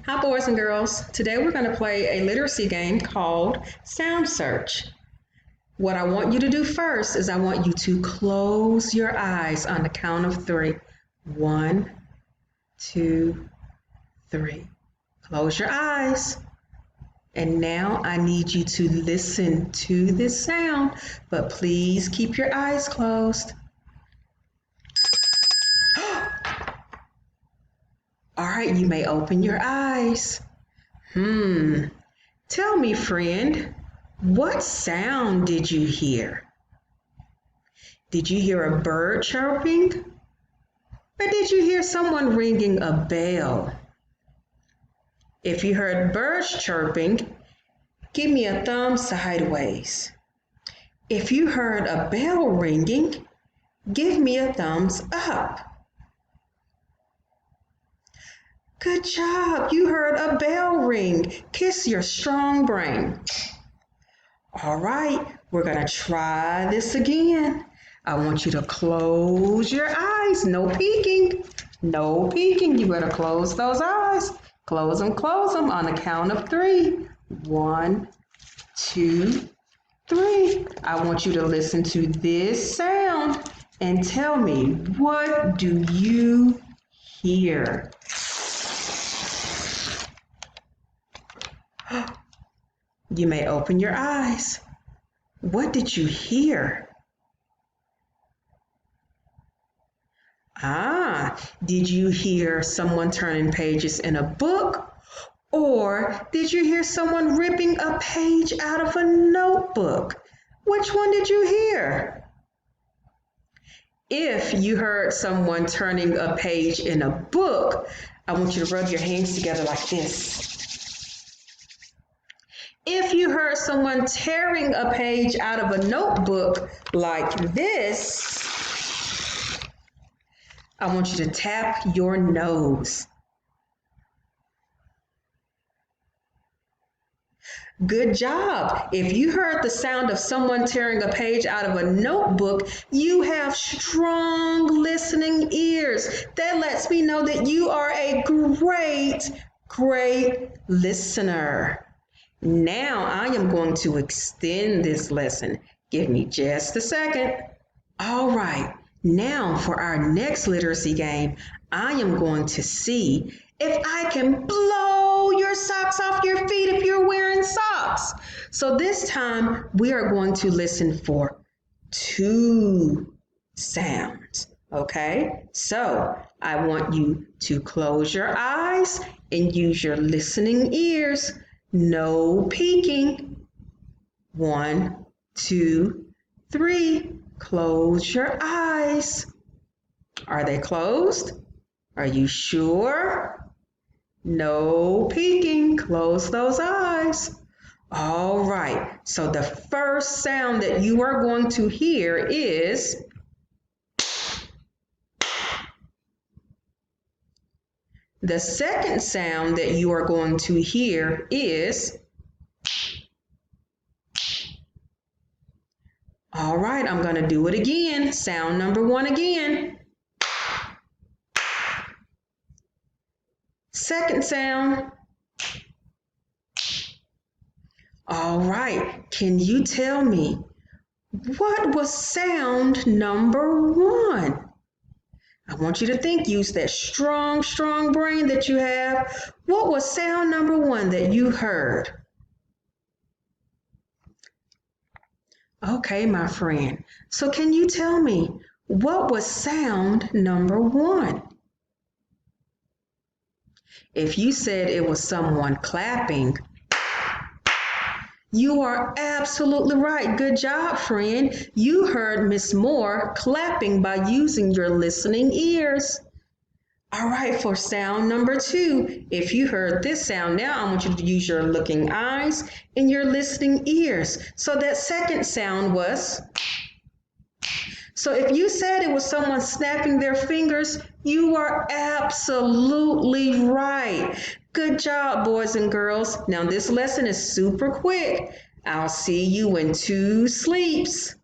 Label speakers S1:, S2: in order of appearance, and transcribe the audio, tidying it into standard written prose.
S1: Hi, boys and girls. Today we're going to play a literacy game called Sound Search. What I want you to do first is I want you to close your eyes on the count of three. 1, 2, 3. Close your eyes. And now I need you to listen to this sound, but please keep your eyes closed. All right, you may open your eyes. Tell me, friend, what sound did you hear? Did you hear a bird chirping? Or did you hear someone ringing a bell? If you heard birds chirping, give me a thumb sideways. If you heard a bell ringing, give me a thumbs up. Good job, you heard a bell ring. Kiss your strong brain. All right, we're gonna try this again. I want you to close your eyes. No peeking. No peeking. You better close those eyes. Close them on the count of 3. 1, 2, 3. I want you to listen to this sound and tell me, what do you hear? You may open your eyes. What did you hear? Did you hear someone turning pages in a book? Or did you hear someone ripping a page out of a notebook? Which one did you hear? If you heard someone turning a page in a book, I want you to rub your hands together like this. If you heard someone tearing a page out of a notebook like this, I want you to tap your nose. Good job. If you heard the sound of someone tearing a page out of a notebook, you have strong listening ears. That lets me know that you are a great listener. Now I am going to extend this lesson. Give me just a second. All right, now for our next literacy game, I am going to see if I can blow your socks off your feet if you're wearing socks. So this time we are going to listen for 2 sounds, okay? So I want you to close your eyes and use your listening ears. No peeking. 1, 2, 3. Close your eyes. Are they closed? Are you sure? No peeking. Close those eyes. All right. So the first sound that you are going to hear is the second sound that you are going to hear is. All right, I'm going to do it again. Sound number 1 again. Second sound. All right, can you tell me what was sound number 1? I want you to think, use that strong brain that you have. What was sound number 1 that you heard? Okay, my friend. So can you tell me, what was sound number 1? If you said it was someone clapping, you are absolutely right. Good job, friend. You heard Miss Moore clapping by using your listening ears. All right, for sound number 2, if you heard this sound, now I want you to use your looking eyes and your listening ears. So that second sound was. So if you said it was someone snapping their fingers, you are absolutely right. Good job, boys and girls. Now this lesson is super quick. I'll see you in 2 sleeps.